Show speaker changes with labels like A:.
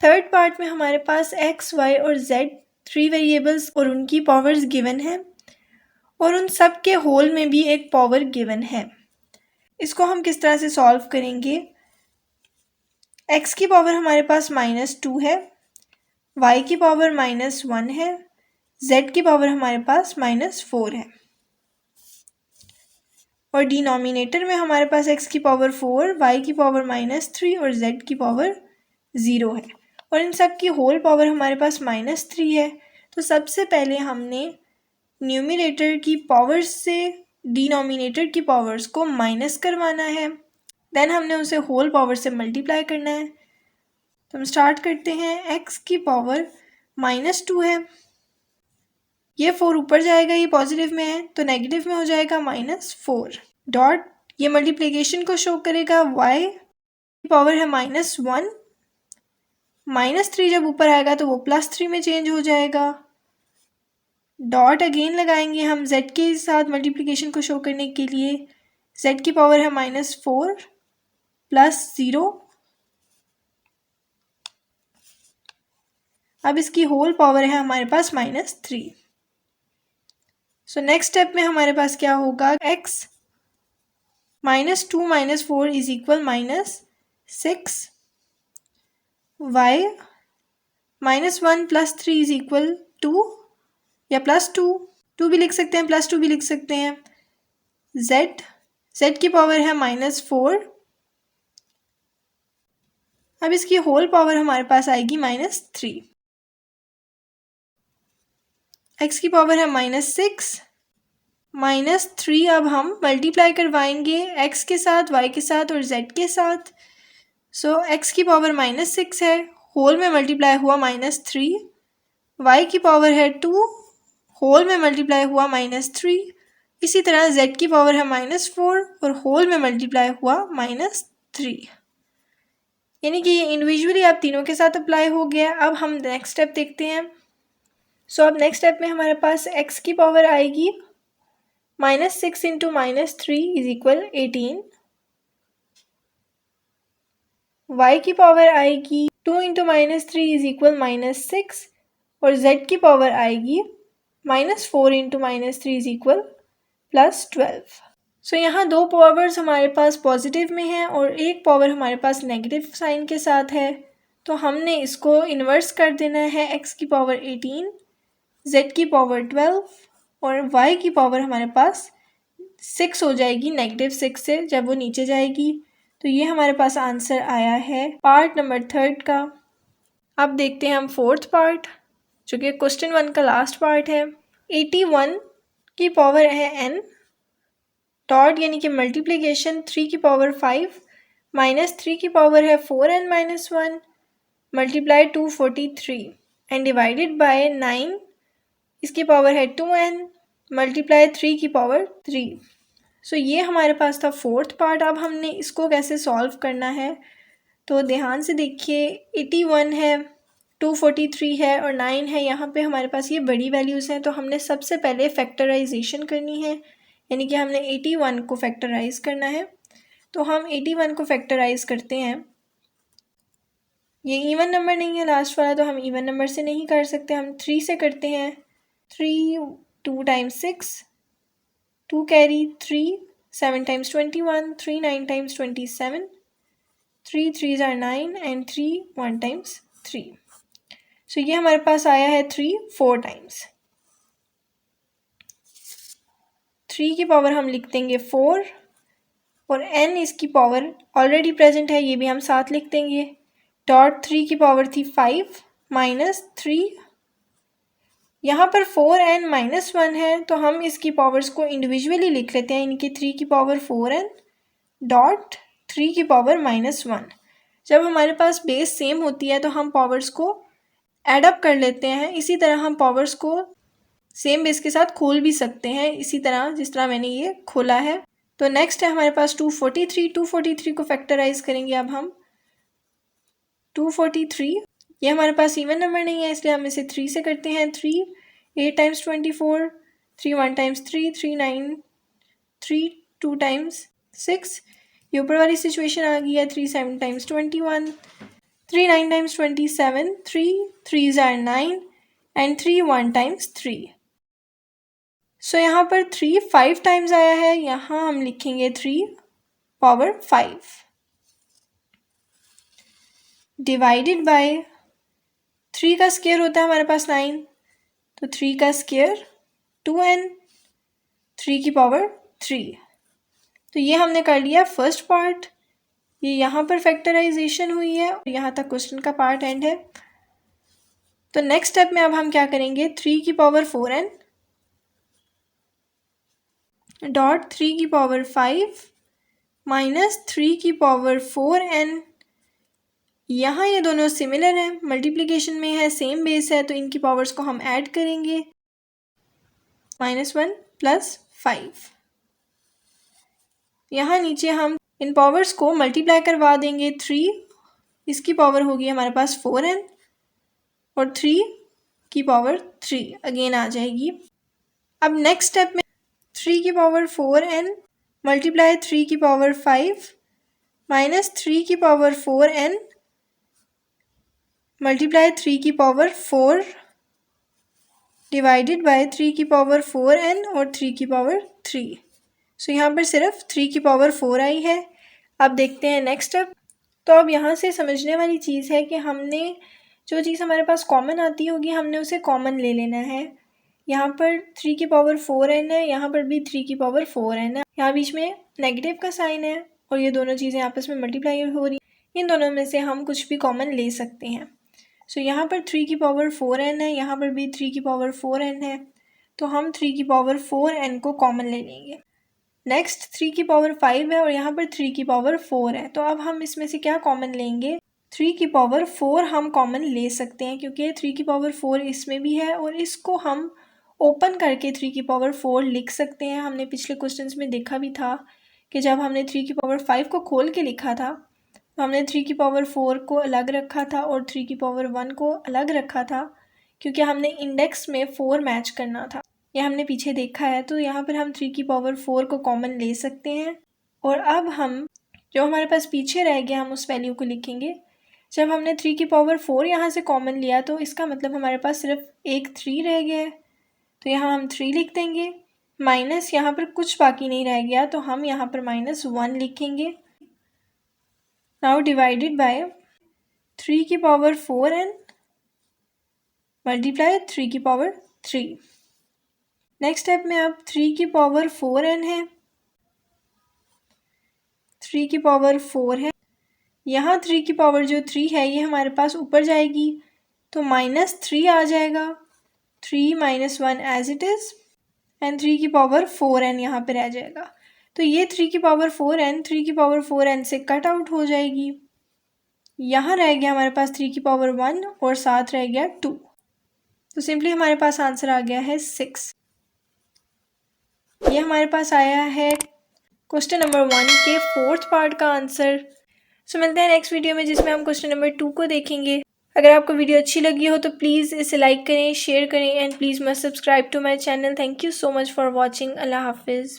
A: Third part में हमारे पास x, y और z 3 वेरिएबल्स और उनकी पावर्स गिवन है और उन सब के होल में भी एक पावर गिवन है। इसको हम किस तरह से सॉल्व करेंगे? x की पावर हमारे पास -2 है, y की पावर -1 है, z की पावर हमारे पास -4 है और डिनोमिनेटर में हमारे पास x की पावर 4, y की पावर -3 और z की पावर 0 है और इन सब की होल पावर हमारे पास -3 है। तो सबसे पहले हमने न्यूमरेटर की पावर्स से डिनोमिनेटर की पावर्स को माइनस करवाना है, देन हमने उसे होल पावर से मल्टीप्लाई करना है। तो हम स्टार्ट करते हैं। x की पावर -2 है, ये 4 ऊपर जाएगा, ये पॉजिटिव में है तो नेगेटिव में हो जाएगा -4 डॉट, ये मल्टीप्लिकेशन को शो करेगा। y की पावर है -1, -3 जब ऊपर आएगा तो वो +3 में चेंज हो जाएगा। डॉट अगेन लगाएंगे हम z के साथ मल्टीप्लिकेशन को शो करने के लिए। z की पावर है -4 + 0, अब इसकी होल पावर है हमारे पास -3। सो नेक्स्ट स्टेप में हमारे पास क्या होगा? x -2 - 4 is equal -6, y -1 + 3 is equal 2 या +2 भी लिख सकते हैं, +2 भी लिख सकते हैं। z की पावर है -4, अब इसकी होल पावर हमारे पास आएगी -3। x की पावर है -6, -3 अब हम मल्टीप्लाई करवाएंगे x के साथ, y के साथ और z के साथ। सो x की पावर -6 है, होल में मल्टीप्लाई हुआ -3, y की पावर है 2, होल में मल्टीप्लाई हुआ -3, इसी तरह z की पावर है -4 और होल में मल्टीप्लाई हुआ -3। यानी कि ये इंडिविजुअली आप तीनों के साथ अप्लाई हो गया। अब हम नेक्स्ट स्टेप देखते हैं। सो अब नेक्स्ट स्टेप में हमारे पास x की पावर आएगी -6 × -3 इज इक्वल 18, y की पावर आएगी 2 × -3 इज इक्वल -6 और z की पावर आएगी -4 × -3 इज इक्वल +12। सो यहाँ दो पावर्स हमारे पास पॉजिटिव में है और एक पावर हमारे पास नेगेटिव साइन के साथ है, तो हमने इसको इन्वर्स कर देना है। x की पावर 18, z की पावर 12 और y की पावर हमारे पास 6 हो जाएगी -6 से जब वो नीचे जाएगी। तो ये हमारे पास आंसर आया है पार्ट नंबर 3 का। अब देखते हैं हम फोर्थ पार्ट, जो कि क्वेश्चन 1 का लास्ट पार्ट है। 81 की पावर है n डॉट, यानी कि मल्टीप्लिकेशन 3 की पावर 5 -3 की पावर है 4n - 1 multiply 243 and divided by 9, इसकी पावर है 2n मल्टीप्लाई 3 की पावर 3। सो ये हमारे पास था फोर्थ पार्ट। अब हमने इसको कैसे सॉल्व करना है, तो ध्यान से देखिए। 81 है, 243 है और 9 है, यहाँ पे हमारे पास ये बड़ी वैल्यूज़ हैं, तो हमने सबसे पहले फैक्टराइजेशन करनी है, यानी कि हमने 81 को फैक्टराइज करना है। तो हम 81 को फैक्टराइज करते हैं। ये इवन नंबर नहीं है लास्ट वाला, तो हम इवन नंबर से नहीं कर सकते, हम 3 से करते हैं। 3 2 × 6, 2 कैरी 3, 7 × 21, 3 9 × 27, 3 3s are 9 एंड 3 1 × 3। सो ये हमारे पास आया है 3 4 टाइम्स। 3 की पावर हम लिख देंगे 4 और n इसकी पावर ऑलरेडी प्रेजेंट है, ये भी हम साथ लिख देंगे। डॉट 3 की पावर थी 5 -3, यहाँ पर 4n - 1 है, तो हम इसकी पावर्स को इंडिविजुअली लिख लेते हैं, इनकी 3 की पावर 4n डॉट 3 की पावर -1। जब हमारे पास बेस सेम होती है तो हम पावर्स को एडअप कर लेते हैं, इसी तरह हम पावर्स को सेम बेस के साथ खोल भी सकते हैं, इसी तरह जिस तरह मैंने ये खोला है। तो नेक्स्ट है हमारे पास 243 को फैक्टराइज करेंगे। अब हम 243, ये हमारे पास इवन नंबर नहीं है, इसलिए हम इसे 3 से करते हैं। 3 8 × 24, 3 1 × 3, 3 9, 3 2 × 6, ये ऊपर वाली सिचुएशन आ गई है। 3 7 × 21, 3 9 times 27, 3 3s are 9 and 3 1 times 3. सो यहाँ पर 3 5 टाइम्स आया है, यहाँ हम लिखेंगे 3 पावर 5 डिवाइडेड बाय 3 का स्क्वायर होता है हमारे पास 9, तो 3 का स्क्वायर 2n 3 की पावर 3. तो ये हमने कर लिया फर्स्ट पार्ट. ये यहाँ पर फैक्टराइजेशन हुई है और यहाँ तक क्वेश्चन का पार्ट एंड है. तो नेक्स्ट स्टेप में अब हम क्या करेंगे, 3 की पावर 4n डॉट 3 की पावर 5 माइनस 3 की पावर 4n. यहाँ ये दोनों सिमिलर हैं, मल्टीप्लिकेशन में है, सेम बेस है, तो इनकी पावर्स को हम ऐड करेंगे. -1 + 5. यहाँ नीचे हम इन पावर्स को मल्टीप्लाई करवा देंगे. 3 इसकी पावर होगी हमारे पास 4n और 3 की पावर 3 अगेन आ जाएगी. अब नेक्स्ट स्टेप में 3 की पावर 4n मल्टीप्लाई 3 की पावर 5 माइनस 3 की पावर 4n मल्टीप्लाई 3 की पावर 4 डिवाइडेड बाय 3 की पावर 4n और 3 की पावर 3. सो यहाँ पर सिर्फ 3 की पावर 4 आई है. अब देखते हैं नेक्स्ट स्टेप. तो अब यहाँ से समझने वाली चीज़ है कि हमने जो चीज़ हमारे पास कॉमन आती होगी हमने उसे कॉमन ले लेना है. यहाँ पर 3 की पावर 4n है, यहाँ पर भी 3 की पावर 4n है. यहाँ बीच में नेगेटिव का साइन है और ये दोनों चीज़ें आपस में मल्टीप्लाई हो रही. इन दोनों में से हम कुछ भी कॉमन ले सकते हैं. सो यहाँ पर 3 की पावर 4n है, यहाँ पर भी 3 की पावर 4n है, तो हम 3 की पावर 4n को कॉमन ले लेंगे. नेक्स्ट 3 की पावर 5 है और यहाँ पर 3 की पावर 4 है, तो अब हम इसमें से क्या कॉमन लेंगे, 3 की पावर 4 हम कॉमन ले सकते हैं क्योंकि 3 की पावर 4 इसमें भी है और इसको हम ओपन करके 3 की पावर 4 लिख सकते हैं. हमने पिछले क्वेश्चंस में देखा भी था कि जब हमने 3 की पावर 5 को खोल के लिखा था तो हमने 3 की पावर 4 को अलग रखा था और 3 की पावर 1 को अलग रखा था क्योंकि हमने इंडेक्स में 4 मैच करना था. यह हमने पीछे देखा है. तो यहाँ पर हम 3 की पावर 4 को कॉमन ले सकते हैं और अब हम जो हमारे पास पीछे रह गया हम उस वैल्यू को लिखेंगे. जब हमने 3 की पावर 4 यहाँ से कॉमन लिया तो इसका मतलब हमारे पास सिर्फ एक 3 रह गया है, तो यहाँ हम 3 लिख देंगे. माइनस यहाँ पर कुछ बाकी नहीं रह गया तो हम यहाँ पर -1 लिखेंगे. नाउ डिवाइडेड बाय 3 की पावर 4n मल्टीप्लाई 3 की पावर 3. नेक्स्ट स्टेप में अब 3 की पावर 4n है, 3 की पावर 4 है, यहाँ 3 की पावर जो 3 है ये हमारे पास ऊपर जाएगी तो -3 आ जाएगा. 3 - 1 एज इट इज़ एंड 3 की पावर 4n यहाँ पे रह जाएगा. तो ये 3 की पावर 4n 3 की पावर 4n से कट आउट हो जाएगी. यहाँ रह गया हमारे पास 3 की पावर 1 और साथ रह गया 2. तो सिंपली हमारे पास आंसर आ गया है 6. ये हमारे पास आया है क्वेश्चन नंबर 1 के 4th पार्ट का आंसर. सो मिलते हैं नेक्स्ट वीडियो में जिसमें हम क्वेश्चन नंबर 2 को देखेंगे. अगर आपको वीडियो अच्छी लगी हो तो प्लीज़ इसे लाइक करें, शेयर करें and please must subscribe to my channel. Thank you so much for watching. अल्लाह हाफिज़.